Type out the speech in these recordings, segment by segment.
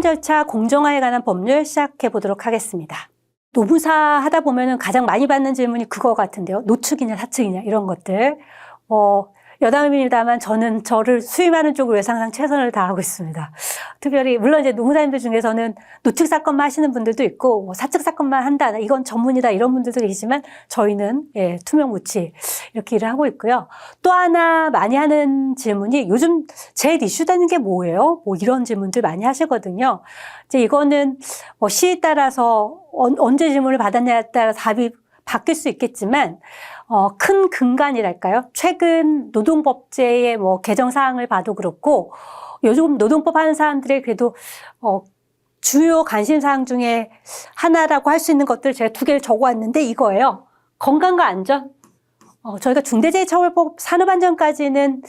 채용 절차 공정화에 관한 법률 시작해 보도록 하겠습니다. 노무사 하다 보면은 가장 많이 받는 질문이 그거 같은데요. 노측이냐 사측이냐 이런 것들. 여담입니다만 저는 저를 수임하는 쪽으로 위해서 항상 최선을 다하고 있습니다. 특별히 물론 이제 노무사님들 중에서는 노측 사건만 하시는 분들도 있고 사측 사건만 한다, 이건 전문이다 이런 분들도 계시지만 저희는 투명무치 이렇게 일을 하고 있고요. 또 하나 많이 하는 질문이 요즘 제일 이슈되는 게 뭐예요? 이런 질문들 많이 하시거든요. 이제 이거는 시에 따라서 언제 질문을 받았냐에 따라 답이 바뀔 수 있겠지만 큰 근간이랄까요? 최근 노동법제의 개정 사항을 봐도 그렇고 요즘 노동법 하는 사람들의 그래도 주요 관심 사항 중에 하나라고 할 수 있는 것들 제가 2개를 적어왔는데 이거예요. 건강과 안전. 저희가 중대재해처벌법 산업안전까지는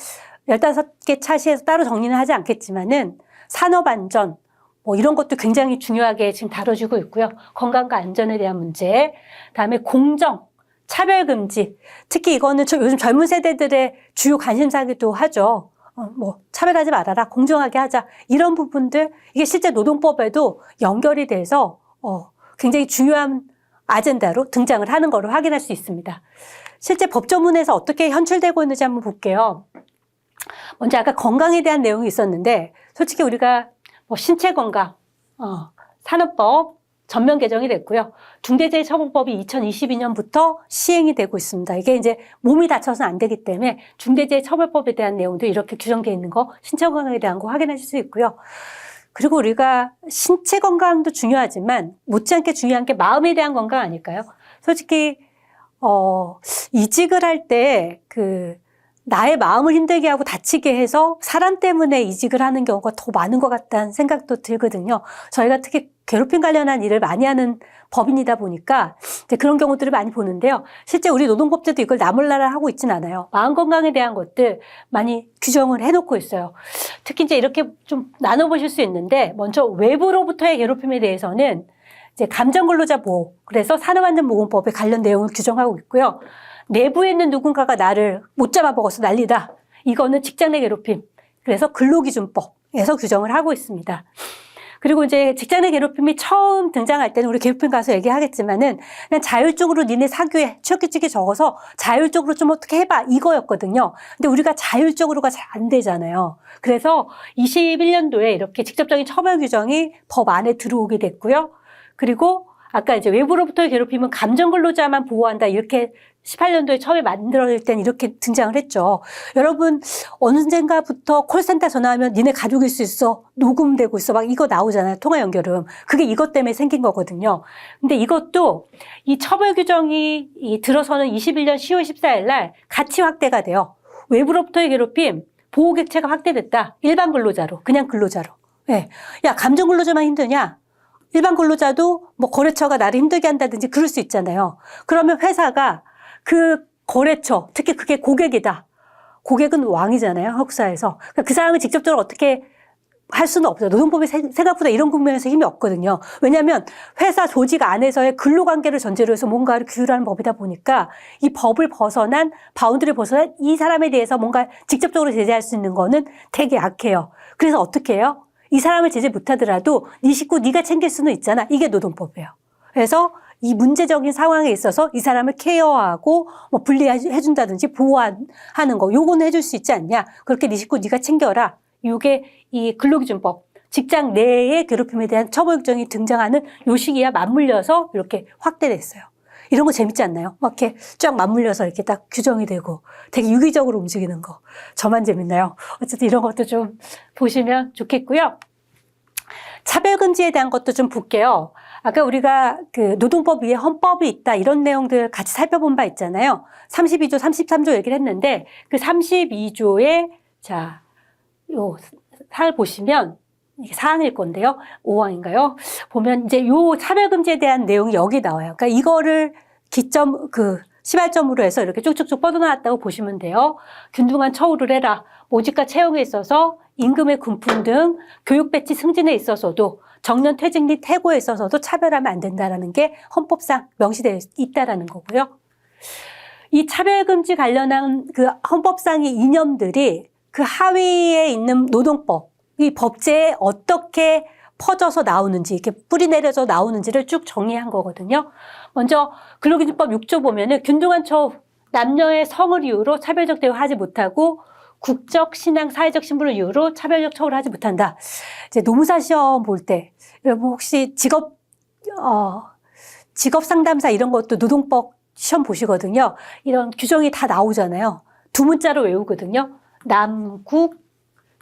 15개 차시에서 따로 정리는 하지 않겠지만은 산업안전 이런 것도 굉장히 중요하게 지금 다뤄지고 있고요. 건강과 안전에 대한 문제, 그다음에 공정, 차별금지. 특히 이거는 요즘 젊은 세대들의 주요 관심사기도 하죠. 차별하지 말아라, 공정하게 하자. 이런 부분들, 이게 실제 노동법에도 연결이 돼서 굉장히 중요한 아젠다로 등장을 하는 거로 확인할 수 있습니다. 실제 법조문에서 어떻게 현출되고 있는지 한번 볼게요. 먼저 아까 건강에 대한 내용이 있었는데 솔직히 우리가 신체 건강, 산업법 전면 개정이 됐고요. 중대재해처벌법이 2022년부터 시행이 되고 있습니다. 이게 이제 몸이 다쳐서는 안 되기 때문에 중대재해처벌법에 대한 내용도 이렇게 규정되어 있는 거, 신체 건강에 대한 거 확인하실 수 있고요. 그리고 우리가 신체 건강도 중요하지만 못지않게 중요한 게 마음에 대한 건강 아닐까요? 솔직히 이직을 할 때 나의 마음을 힘들게 하고 다치게 해서 사람 때문에 이직을 하는 경우가 더 많은 것 같다는 생각도 들거든요. 저희가 특히 괴롭힘 관련한 일을 많이 하는 법인이다 보니까 이제 그런 경우들을 많이 보는데요. 실제 우리 노동법제도 이걸 나몰라라 하고 있진 않아요. 마음 건강에 대한 것들 많이 규정을 해놓고 있어요. 특히 이제 이렇게 좀 나눠보실 수 있는데 먼저 외부로부터의 괴롭힘에 대해서는 이제 감정근로자 보호, 그래서 산업안전보건법에 관련 내용을 규정하고 있고요. 내부에 있는 누군가가 나를 못 잡아먹어서 난리다. 이거는 직장 내 괴롭힘. 그래서 근로기준법에서 규정을 하고 있습니다. 그리고 이제 직장 내 괴롭힘이 처음 등장할 때는 우리 괴롭힘 가서 얘기하겠지만은 그냥 자율적으로 니네 사규에 취업규칙에 적어서 자율적으로 좀 어떻게 해봐 이거였거든요. 근데 우리가 자율적으로가 잘 안 되잖아요. 그래서 21년도에 이렇게 직접적인 처벌 규정이 법 안에 들어오게 됐고요. 그리고 아까 이제 외부로부터의 괴롭힘은 감정근로자만 보호한다 이렇게 18년도에 처음에 만들어질 땐 이렇게 등장을 했죠. 여러분 언젠가부터 콜센터 전화하면 니네 가족일 수 있어, 녹음되고 있어, 막 이거 나오잖아요. 통화 연결음. 그게 이것 때문에 생긴 거거든요. 근데 이것도 이 처벌 규정이 들어서는 21년 10월 14일 날 같이 확대가 돼요. 외부로부터의 괴롭힘 보호 객체가 확대됐다. 일반 근로자로, 그냥 근로자로. 네. 야, 감정 근로자만 힘드냐? 일반 근로자도 거래처가 나를 힘들게 한다든지 그럴 수 있잖아요. 그러면 회사가 그 거래처, 특히 그게 고객이다. 고객은 왕이잖아요, 한국 사회에서. 그러니까 그 사람을 직접적으로 어떻게 할 수는 없어요. 노동법이 생각보다 이런 국면에서 힘이 없거든요. 왜냐하면 회사 조직 안에서의 근로관계를 전제로 해서 뭔가를 규율하는 법이다 보니까 이 법을 벗어난, 바운드를 벗어난 이 사람에 대해서 뭔가 직접적으로 제재할 수 있는 거는 되게 약해요. 그래서 어떻게 해요? 이 사람을 제재 못하더라도 네 식구 네가 챙길 수는 있잖아. 이게 노동법이에요. 그래서 이 문제적인 상황에 있어서 이 사람을 케어하고 분리해준다든지 보호하는 거, 요거는 해줄 수 있지 않냐. 그렇게 네 식구 네가 챙겨라. 요게 이 근로기준법, 직장 내의 괴롭힘에 대한 처벌 규정이 등장하는 요 시기와 맞물려서 이렇게 확대됐어요. 이런 거 재밌지 않나요? 막 이렇게 쫙 맞물려서 이렇게 딱 규정이 되고 되게 유기적으로 움직이는 거. 저만 재밌나요? 어쨌든 이런 것도 좀 보시면 좋겠고요. 차별금지에 대한 것도 좀 볼게요. 아까 우리가 노동법 위에 헌법이 있다 이런 내용들 같이 살펴본 바 있잖아요. 32조, 33조 얘기를 했는데 그 32조에 요 사항을 보시면 이게 사항일 건데요. 5항인가요? 보면 이제 요 차별금지에 대한 내용이 여기 나와요. 그러니까 이거를 시발점으로 해서 이렇게 쭉쭉쭉 뻗어나왔다고 보시면 돼요. 균등한 처우를 해라. 모집과 채용에 있어서 임금의 군품 등 교육 배치 승진에 있어서도 정년 퇴직 및 해고에 있어서도 차별하면 안 된다는 게 헌법상 명시되어 있다라는 거고요. 이 차별금지 관련한 그 헌법상의 이념들이 그 하위에 있는 노동법, 이 법제에 어떻게 퍼져서 나오는지, 이렇게 뿌리 내려서 나오는지를 쭉 정리한 거거든요. 먼저 근로기준법 6조 보면은 균등한 처우, 남녀의 성을 이유로 차별적 대우를 하지 못하고 국적, 신앙, 사회적 신분을 이유로 차별적 처우를 하지 못한다. 이제 노무사 시험 볼 때, 여러분 혹시 직업 상담사 이런 것도 노동법 시험 보시거든요. 이런 규정이 다 나오잖아요. 두 문자로 외우거든요. 남국,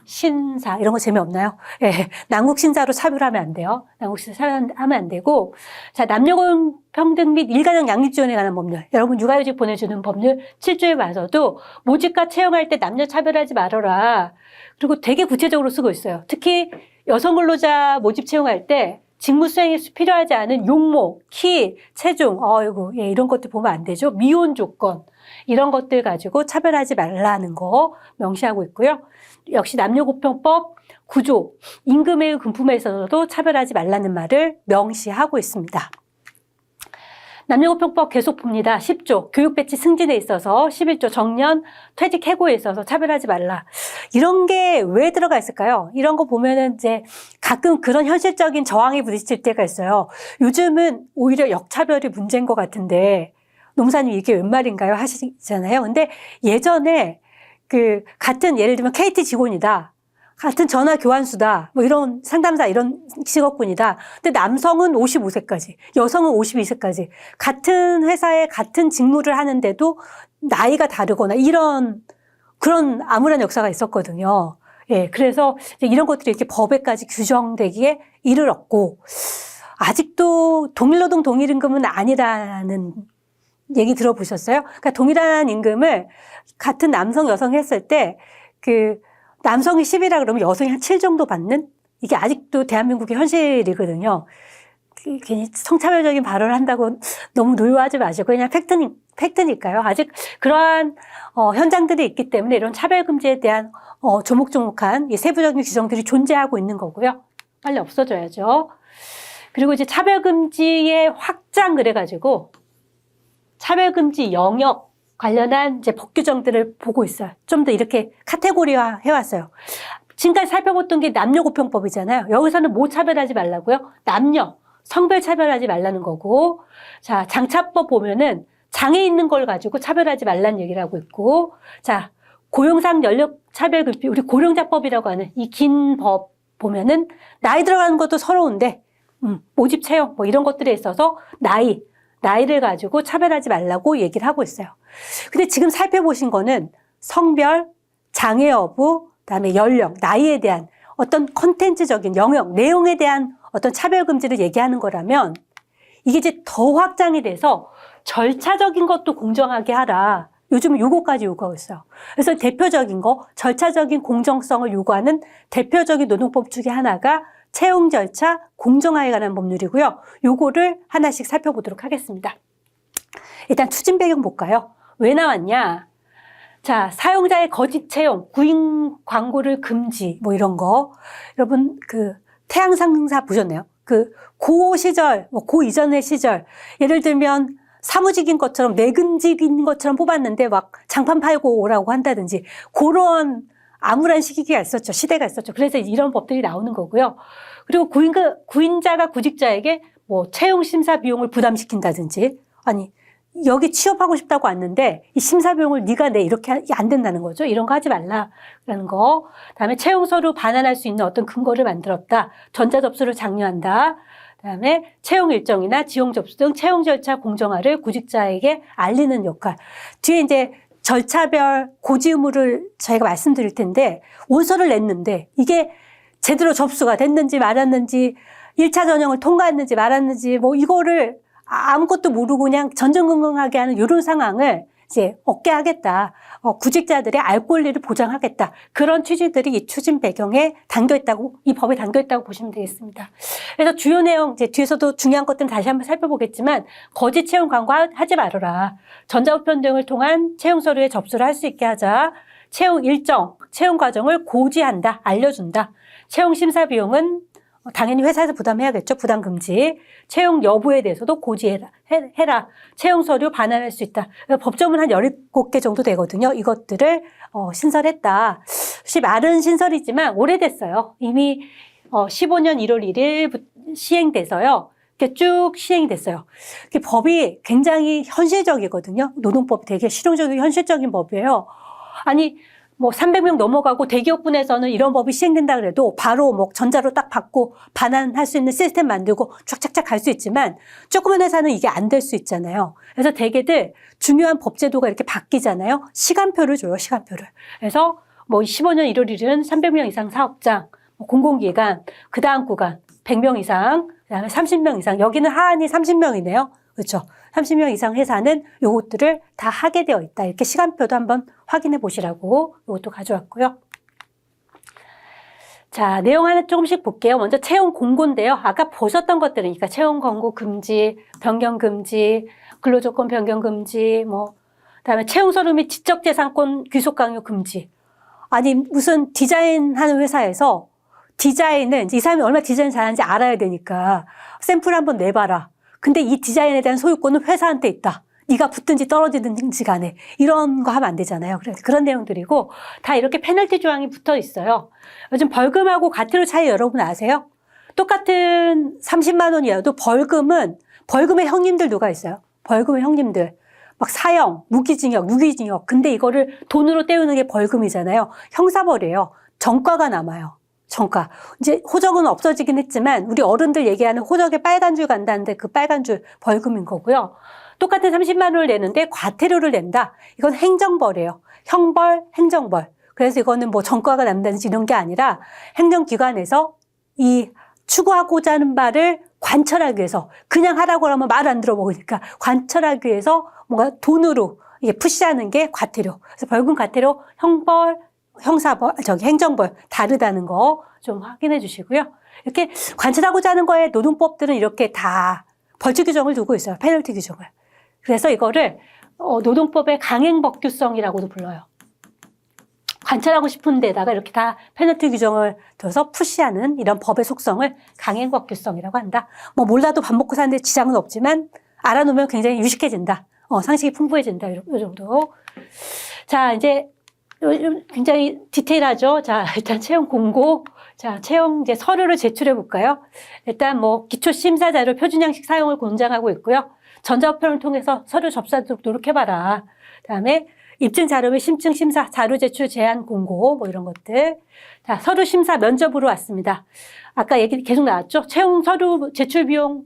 신사 이런 거 재미없나요? 예, 남국 신사로 차별하면 안 돼요. 남국 신사 차별하면 안 되고, 자, 남녀 평등 및 일가정 양립 지원에 관한 법률, 여러분 육아휴직 보내주는 법률 7조에 봐서도 모집과 채용할 때 남녀 차별하지 말아라. 그리고 되게 구체적으로 쓰고 있어요. 특히 여성 근로자 모집 채용할 때 직무 수행에 필요하지 않은 용모, 키, 체중, 예, 이런 것들 보면 안 되죠. 미혼 조건 이런 것들 가지고 차별하지 말라는 거 명시하고 있고요. 역시 남녀고평법 9조 임금의 금품에 있어서도 차별하지 말라는 말을 명시하고 있습니다. 남녀고평법 계속 봅니다. 10조 교육 배치 승진에 있어서 11조 정년 퇴직 해고에 있어서 차별하지 말라. 이런 게 왜 들어가 있을까요? 이런 거 보면은 이제 가끔 그런 현실적인 저항에 부딪힐 때가 있어요. 요즘은 오히려 역차별이 문제인 것 같은데 노무사님 이게 웬 말인가요? 하시잖아요. 근데 예전에 같은 예를 들면 KT 직원이다. 같은 전화 교환수다. 뭐 이런 상담사 이런 직업군이다. 근데 남성은 55세까지, 여성은 52세까지 같은 회사에 같은 직무를 하는데도 나이가 다르거나 그런 암울한 역사가 있었거든요. 예, 그래서 이런 것들이 이렇게 법에까지 규정되기에 이르렀고, 아직도 동일노동 동일임금은 아니라는 얘기 들어보셨어요? 그러니까 동일한 임금을 같은 남성, 여성이 했을 때 남성이 10이라 그러면 여성이 한 7 정도 받는? 이게 아직도 대한민국의 현실이거든요. 괜히 성차별적인 발언을 한다고 너무 노여워하지 마시고 그냥 팩트니까요. 아직 그러한 현장들이 있기 때문에 이런 차별금지에 대한 조목조목한 이 세부적인 규정들이 존재하고 있는 거고요. 빨리 없어져야죠. 그리고 이제 차별금지의 확장 그래가지고 차별금지 영역 관련한 이제 법 규정들을 보고 있어요. 좀 더 이렇게 카테고리화 해왔어요. 지금까지 살펴봤던 게 남녀고평법이잖아요. 여기서는 뭐 차별하지 말라고요? 남녀, 성별 차별하지 말라는 거고, 자, 장차법 보면은 장애 있는 걸 가지고 차별하지 말라는 얘기를 하고 있고, 자, 고용상 연령 차별금지, 우리 고령자법이라고 하는 이 긴 법 보면은 나이 들어가는 것도 서러운데, 모집 채용 뭐 이런 것들에 있어서 나이를 가지고 차별하지 말라고 얘기를 하고 있어요. 근데 지금 살펴보신 거는 성별, 장애 여부, 그다음에 연령, 나이에 대한 어떤 콘텐츠적인 영역, 내용에 대한 어떤 차별금지를 얘기하는 거라면 이게 이제 더 확장이 돼서 절차적인 것도 공정하게 하라. 요즘은 요거까지 요구하고 있어요. 그래서 대표적인 거, 절차적인 공정성을 요구하는 대표적인 노동법 중에 하나가 채용 절차 공정화에 관한 법률이고요. 요거를 하나씩 살펴보도록 하겠습니다. 일단 추진 배경 볼까요? 왜 나왔냐? 자, 사용자의 거짓 채용, 구인 광고를 금지, 뭐 이런 거. 여러분, 태양상사 보셨나요? 고 시절, 고 이전의 시절. 예를 들면, 사무직인 것처럼, 내근직인 것처럼 뽑았는데 막 장판 팔고 오라고 한다든지, 그런 암울한 시기가 있었죠. 시대가 있었죠. 그래서 이런 법들이 나오는 거고요. 그리고 구인자가 구직자에게 뭐 채용 심사 비용을 부담시킨다든지, 아니, 여기 취업하고 싶다고 왔는데 이 심사 비용을 네가 내 이렇게 안 된다는 거죠. 이런 거 하지 말라라는 거. 그다음에 채용 서류 반환할 수 있는 어떤 근거를 만들었다. 전자접수를 장려한다. 그다음에 채용 일정이나 지용 접수 등 채용 절차 공정화를 구직자에게 알리는 역할. 뒤에 이제 절차별 고지 의무를 저희가 말씀드릴 텐데 원서를 냈는데 이게 제대로 접수가 됐는지 말았는지 1차 전형을 통과했는지 말았는지 뭐 이거를 아무것도 모르고 그냥 전전긍긍하게 하는 이런 상황을 이제 없게 하겠다. 구직자들의 알 권리를 보장하겠다. 그런 취지들이 이 추진 배경에 담겨있다고, 이 법에 담겨있다고 보시면 되겠습니다. 그래서 주요 내용, 이제 뒤에서도 중요한 것들은 다시 한번 살펴보겠지만, 거짓 채용 광고 하지 말아라. 전자우편 등을 통한 채용 서류에 접수를 할 수 있게 하자. 채용 일정, 채용 과정을 고지한다. 알려준다. 채용 심사 비용은 당연히 회사에서 부담해야겠죠. 부담 금지. 채용 여부에 대해서도 고지해라. 채용 서류 반환할 수 있다. 법조문 한 17개 정도 되거든요. 이것들을 신설했다. 혹시 말은 신설이지만 오래됐어요. 이미 15년 1월 1일 시행돼서요. 이렇게 쭉 시행이 됐어요. 법이 굉장히 현실적이거든요. 노동법이 되게 실용적이고 현실적인 법이에요. 아니, 뭐 300명 넘어가고 대기업군에서는 이런 법이 시행된다 그래도 바로 뭐 전자로 딱 받고 반환할 수 있는 시스템 만들고 쫙쫙쫙 갈 수 있지만 조그만 회사는 이게 안 될 수 있잖아요. 그래서 대개들 중요한 법 제도가 이렇게 바뀌잖아요. 시간표를 줘요, 시간표를. 그래서 뭐 15년 1월 1일은 300명 이상 사업장, 공공기관, 그 다음 구간 100명 이상, 그다음에 30명 이상. 여기는 하한이 30명이네요. 그렇죠? 30명 이상 회사는 요것들을 다 하게 되어 있다. 이렇게 시간표도 한번 확인해 보시라고 이것도 가져왔고요. 자, 내용 하나 조금씩 볼게요. 먼저 채용 공고인데요. 아까 보셨던 것들은, 그러니까 채용 공고 금지, 변경 금지, 근로조건 변경 금지, 그다음에 채용 서류 및 지적재산권 귀속 강요 금지. 아니, 무슨 디자인하는 회사에서 디자인은 이 사람이 얼마나 디자인 잘하는지 알아야 되니까 샘플 한번 내봐라. 근데 이 디자인에 대한 소유권은 회사한테 있다. 네가 붙든지 떨어지든지 간에 이런 거 하면 안 되잖아요. 그래서 그런 내용들이고 다 이렇게 페널티 조항이 붙어 있어요. 요즘 벌금하고 과태료 차이 여러분 아세요? 똑같은 30만 원이어도 벌금의 형님들 누가 있어요? 벌금의 형님들. 막 사형, 무기징역, 유기징역. 근데 이거를 돈으로 때우는 게 벌금이잖아요. 형사벌이에요. 전과가 남아요. 전과. 이제 호적은 없어지긴 했지만 우리 어른들 얘기하는 호적에 빨간 줄 간다는데 그 빨간 줄 벌금인 거고요. 똑같은 30만 원을 내는데 과태료를 낸다. 이건 행정벌이에요. 형벌, 행정벌. 그래서 이거는 뭐 전과가 남다든지 이런 게 아니라 행정기관에서 이 추구하고자 하는 바를 관철하기 위해서 그냥 하라고 하면 말 안 들어보니까 관철하기 위해서 뭔가 돈으로 이게 푸시하는 게 과태료. 그래서 벌금, 과태료, 형벌, 행정벌 다르다는 거 좀 확인해 주시고요. 이렇게 관철하고자 하는 거에 노동법들은 이렇게 다 벌칙 규정을 두고 있어요. 페널티 규정을. 그래서 이거를 노동법의 강행법규성이라고도 불러요. 관철하고 싶은 데다가 이렇게 다 페널티 규정을 둬서 푸시하는 이런 법의 속성을 강행법규성이라고 한다. 뭐 몰라도 밥 먹고 사는데 지장은 없지만 알아놓으면 굉장히 유식해진다. 상식이 풍부해진다. 이 정도. 자, 이제 굉장히 디테일하죠. 자, 일단 채용 공고. 자, 채용 이제 서류를 제출해 볼까요? 일단 뭐 기초 심사 자료 표준 양식 사용을 권장하고 있고요. 전자우편을 통해서 서류 접수하도록 노력해봐라. 그다음에 입증 자료 및 심증 심사 자료 제출 제한 공고 뭐 이런 것들. 자, 서류 심사 면접으로 왔습니다. 아까 얘기 계속 나왔죠. 채용 서류 제출 비용은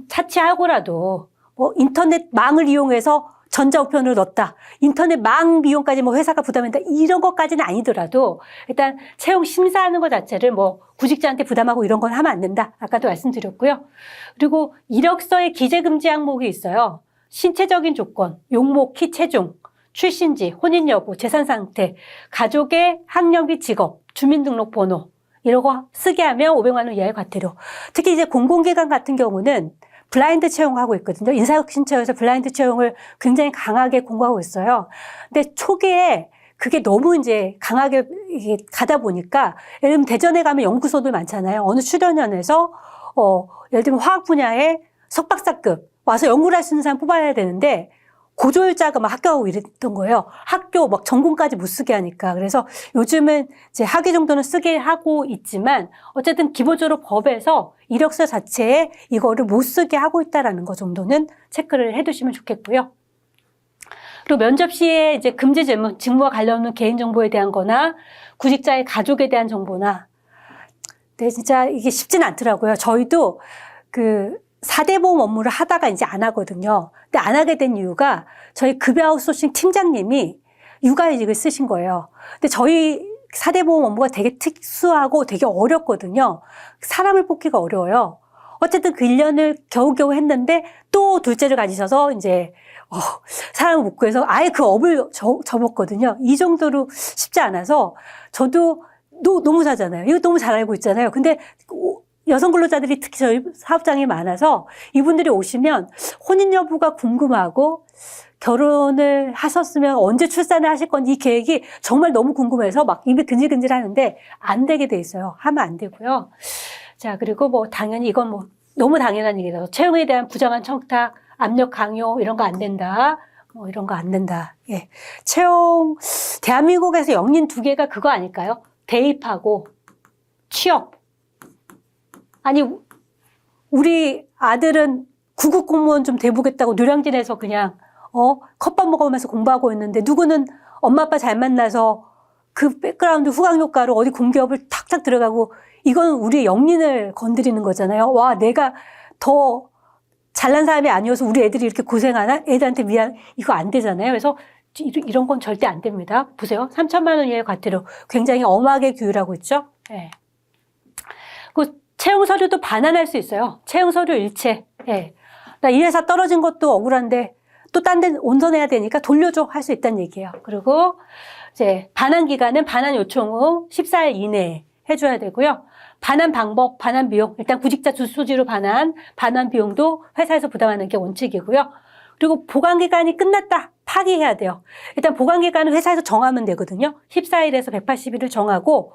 차치하고라도 뭐 인터넷 망을 이용해서 전자우편을 넣었다. 인터넷 망 비용까지 뭐 회사가 부담한다. 이런 것까지는 아니더라도 일단 채용 심사하는 것 자체를 뭐 구직자한테 부담하고 이런 건 하면 안 된다. 아까도 말씀드렸고요. 그리고 이력서에 기재 금지 항목이 있어요. 신체적인 조건, 용모, 키, 체중, 출신지, 혼인 여부, 재산 상태, 가족의 학력 및 직업, 주민등록번호 이런 거 쓰게 하면 500만 원 이하의 과태료. 특히 이제 공공기관 같은 경우는 블라인드 채용하고 있거든요. 인사혁신처에서 블라인드 채용을 굉장히 강하게 공고하고 있어요. 근데 초기에 그게 너무 이제 강하게 가다 보니까 예를 들면 대전에 가면 연구소들 많잖아요. 어느 출연연에서 예를 들면 화학 분야에 석박사급 와서 연구를 할 수 있는 사람 뽑아야 되는데 고졸자가 막 합격하고 이랬던 거예요. 학교 막 전공까지 못 쓰게 하니까. 그래서 요즘은 이제 학위 정도는 쓰게 하고 있지만 어쨌든 기본적으로 법에서 이력서 자체에 이거를 못 쓰게 하고 있다라는 거 정도는 체크를 해두시면 좋겠고요. 그리고 면접 시에 이제 금지 질문, 직무와 관련 없는 개인정보에 대한 거나 구직자의 가족에 대한 정보나. 근데 진짜 이게 쉽지는 않더라고요. 저희도 4대 보험 업무를 하다가 이제 안 하거든요. 근데 안 하게 된 이유가 저희 급여 아웃소싱 팀장님이 육아휴직을 쓰신 거예요. 근데 저희 4대 보험 업무가 되게 특수하고 되게 어렵거든요. 사람을 뽑기가 어려워요. 어쨌든 그 1년을 겨우겨우 했는데 또 둘째를 가지셔서 이제 사람을 못 구해서 아예 그 업을 접었거든요. 이 정도로 쉽지 않아서 저도 너무 잘하잖아요. 이거 너무 잘 알고 있잖아요. 근데 여성 근로자들이 특히 저희 사업장이 많아서 이분들이 오시면 혼인 여부가 궁금하고 결혼을 하셨으면 언제 출산을 하실 건지 이 계획이 정말 너무 궁금해서 막 입이 근질근질 하는데 안 되게 돼 있어요. 하면 안 되고요. 자, 그리고 뭐 당연히 이건 뭐 너무 당연한 얘기라서 채용에 대한 부정한 청탁, 압력 강요 이런 거 안 된다. 뭐 이런 거 안 된다. 예. 채용, 대한민국에서 영린 2개가 그거 아닐까요? 대입하고 취업. 아니, 우리 아들은 9급 공무원 좀 돼보겠다고 노량진에서 그냥, 컵밥 먹으면서 공부하고 있는데, 누구는 엄마 아빠 잘 만나서 그 백그라운드 후광 효과로 어디 공기업을 탁탁 들어가고, 이건 우리의 영린을 건드리는 거잖아요. 와, 내가 더 잘난 사람이 아니어서 우리 애들이 이렇게 고생하나? 애들한테 미안, 이거 안 되잖아요. 그래서 이런 건 절대 안 됩니다. 보세요. 3천만 원 이하의 과태료. 굉장히 엄하게 규율하고 있죠. 예. 그 채용 서류도 반환할 수 있어요. 채용 서류 일체. 예. 나 이 회사 떨어진 것도 억울한데 또 딴 데 온선해야 되니까 돌려줘 할 수 있다는 얘기예요. 그리고 이제 반환 기간은 반환 요청 후 14일 이내에 해줘야 되고요. 반환 방법, 반환 비용. 일단 구직자 주소지로 반환 비용도 회사에서 부담하는 게 원칙이고요. 그리고 보관 기간이 끝났다. 파기해야 돼요. 일단 보관 기간은 회사에서 정하면 되거든요. 14일에서 180일을 정하고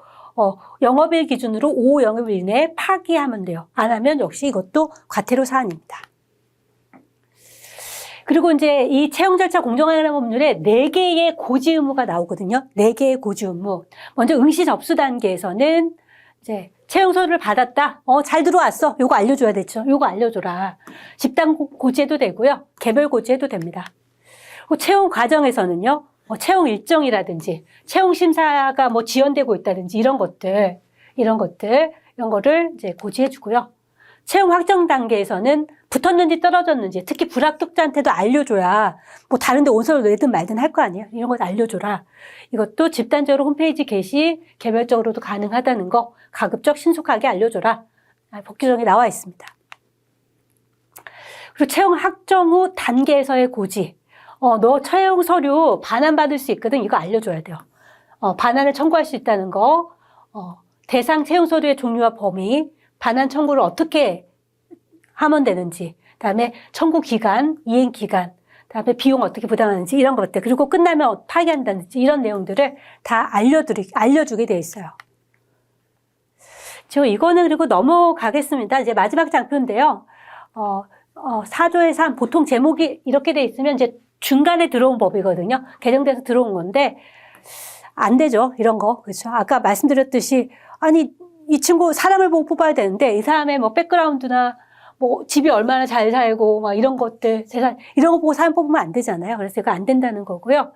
영업일 기준으로 5 영업일 이내에 파기하면 돼요. 안 하면 역시 이것도 과태료 사안입니다. 그리고 이제 이 채용 절차 공정하는 법률에 4개의 고지 의무가 나오거든요. 4개의 고지 의무. 먼저 응시 접수 단계에서는 이제 채용 서류를 받았다. 잘 들어왔어. 요거 알려줘야 되죠. 요거 알려줘라. 집단 고지해도 되고요. 개별 고지해도 됩니다. 그리고 채용 과정에서는요. 채용 일정이라든지 채용 심사가 뭐 지연되고 있다든지 이런 거를 이제 고지해 주고요. 채용 확정 단계에서는 붙었는지 떨어졌는지 특히 불합격자한테도 알려줘야 뭐 다른 데 온서를 내든 말든 할 거 아니에요. 이런 거 알려줘라. 이것도 집단적으로 홈페이지 게시 개별적으로도 가능하다는 거 가급적 신속하게 알려줘라. 법규정에 나와 있습니다. 그리고 채용 확정 후 단계에서의 고지. 너 채용 서류 반환받을 수 있거든. 이거 알려줘야 돼요. 반환을 청구할 수 있다는 거. 대상 채용 서류의 종류와 범위. 반환 청구를 어떻게 하면 되는지, 그다음에 청구 기간, 이행 기간, 그다음에 비용 어떻게 부담하는지 이런 것들, 그리고 끝나면 파기한다든지 이런 내용들을 다 알려주게 돼 있어요. 저 이거는 그리고 넘어가겠습니다. 이제 마지막 장표인데요. 4조의 3, 보통 제목이 이렇게 돼 있으면 이제 중간에 들어온 법이거든요. 개정돼서 들어온 건데 안 되죠. 이런 거. 그렇죠. 아까 말씀드렸듯이 아니 이 친구 사람을 보고 뽑아야 되는데 이 사람의 뭐 백그라운드나 뭐 집이 얼마나 잘 살고 막 이런 것들 재산 이런 거 보고 사람 뽑으면 안 되잖아요. 그래서 이거 안 된다는 거고요.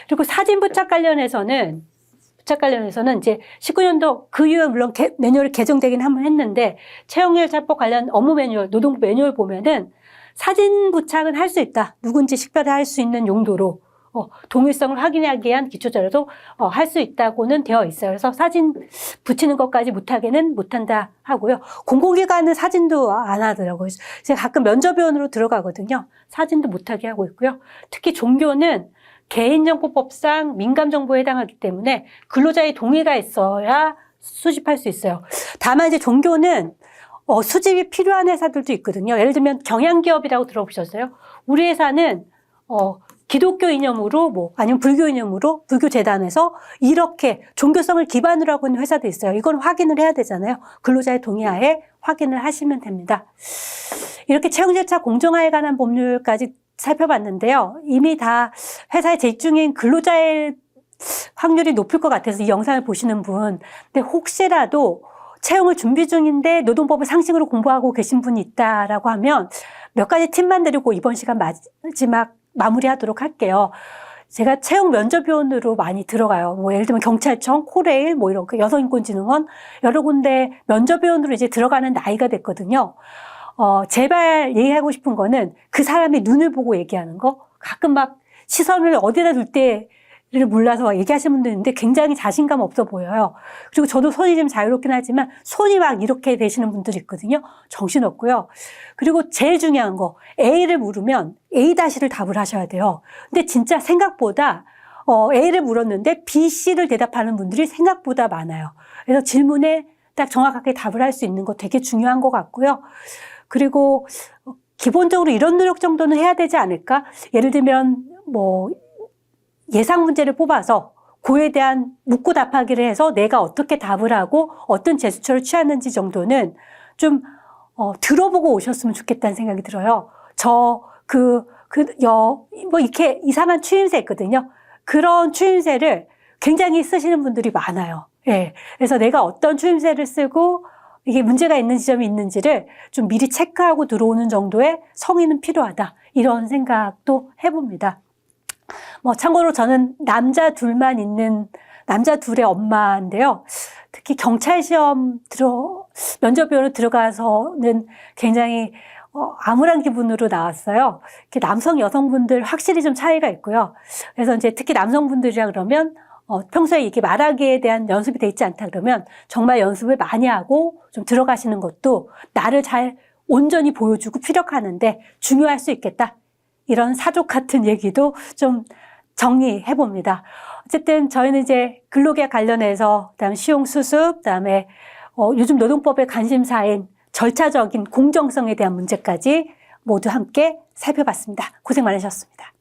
그리고 사진 부착 관련해서는 이제 19년도 그 이후에 물론 매뉴얼이 개정되긴 한번 했는데 채용절차법 관련 업무 매뉴얼, 노동부 매뉴얼 보면은 사진 부착은 할 수 있다. 누군지 식별할 수 있는 용도로 동일성을 확인하기 위한 기초자료도 할 수 있다고는 되어 있어요. 그래서 사진 붙이는 것까지 못한다 하고요. 공공기관은 사진도 안 하더라고요. 제가 가끔 면접위원으로 들어가거든요. 사진도 못하게 하고 있고요. 특히 종교는 개인정보법상 민감정보에 해당하기 때문에 근로자의 동의가 있어야 수집할 수 있어요. 다만 이제 종교는 수집이 필요한 회사들도 있거든요. 예를 들면 경양기업이라고 들어보셨어요? 우리 회사는 기독교 이념으로 아니면 불교 이념으로 불교재단에서 이렇게 종교성을 기반으로 하고 있는 회사도 있어요. 이건 확인을 해야 되잖아요. 근로자의 동의하에 확인을 하시면 됩니다. 이렇게 채용절차 공정화에 관한 법률까지 살펴봤는데요. 이미 다 회사에 재직 중인 근로자의 확률이 높을 것 같아서 이 영상을 보시는 분. 근데 혹시라도 채용을 준비 중인데 노동법을 상식으로 공부하고 계신 분이 있다라고 하면 몇 가지 팁만 드리고 이번 시간 마지막 마무리하도록 할게요. 제가 채용 면접위원으로 많이 들어가요. 예를 들면 경찰청, 코레일, 이런 여성인권진흥원 여러 군데 면접위원으로 이제 들어가는 나이가 됐거든요. 제발 얘기하고 싶은 거는 그 사람의 눈을 보고 얘기하는 거. 가끔 막 시선을 어디다 둘 때를 몰라서 얘기하시는 분들 있는데 굉장히 자신감 없어 보여요. 그리고 저도 손이 좀 자유롭긴 하지만 손이 막 이렇게 되시는 분들이 있거든요. 정신없고요. 그리고 제일 중요한 거, A를 물으면 A-를 답을 하셔야 돼요. 근데 진짜 생각보다 A를 물었는데 B, C를 대답하는 분들이 생각보다 많아요. 그래서 질문에 딱 정확하게 답을 할 수 있는 거 되게 중요한 것 같고요. 그리고 기본적으로 이런 노력 정도는 해야 되지 않을까? 예를 들면 예상 문제를 뽑아서 그에 대한 묻고 답하기를 해서 내가 어떻게 답을 하고 어떤 제스처를 취하는지 정도는 좀 들어보고 오셨으면 좋겠다는 생각이 들어요. 이렇게 이상한 추임새 있거든요. 그런 추임새를 굉장히 쓰시는 분들이 많아요. 예. 그래서 내가 어떤 추임새를 쓰고 이게 문제가 있는 지점이 있는지를 좀 미리 체크하고 들어오는 정도의 성의는 필요하다. 이런 생각도 해봅니다. 참고로 저는 남자 둘만 있는 남자 둘의 엄마인데요. 특히 경찰 시험 면접위원으로 들어가서는 굉장히 암울한 기분으로 나왔어요. 이렇게 남성, 여성분들 확실히 좀 차이가 있고요. 그래서 이제 특히 남성분들이라 그러면 평소에 이렇게 말하기에 대한 연습이 돼 있지 않다 그러면 정말 연습을 많이 하고 좀 들어가시는 것도 나를 잘 온전히 보여주고 피력하는데 중요할 수 있겠다. 이런 사족 같은 얘기도 좀 정리해 봅니다. 어쨌든 저희는 이제 근로계약 관련해서 그다음에 시용수습, 그다음에 요즘 노동법의 관심사인 절차적인 공정성에 대한 문제까지 모두 함께 살펴봤습니다. 고생 많으셨습니다.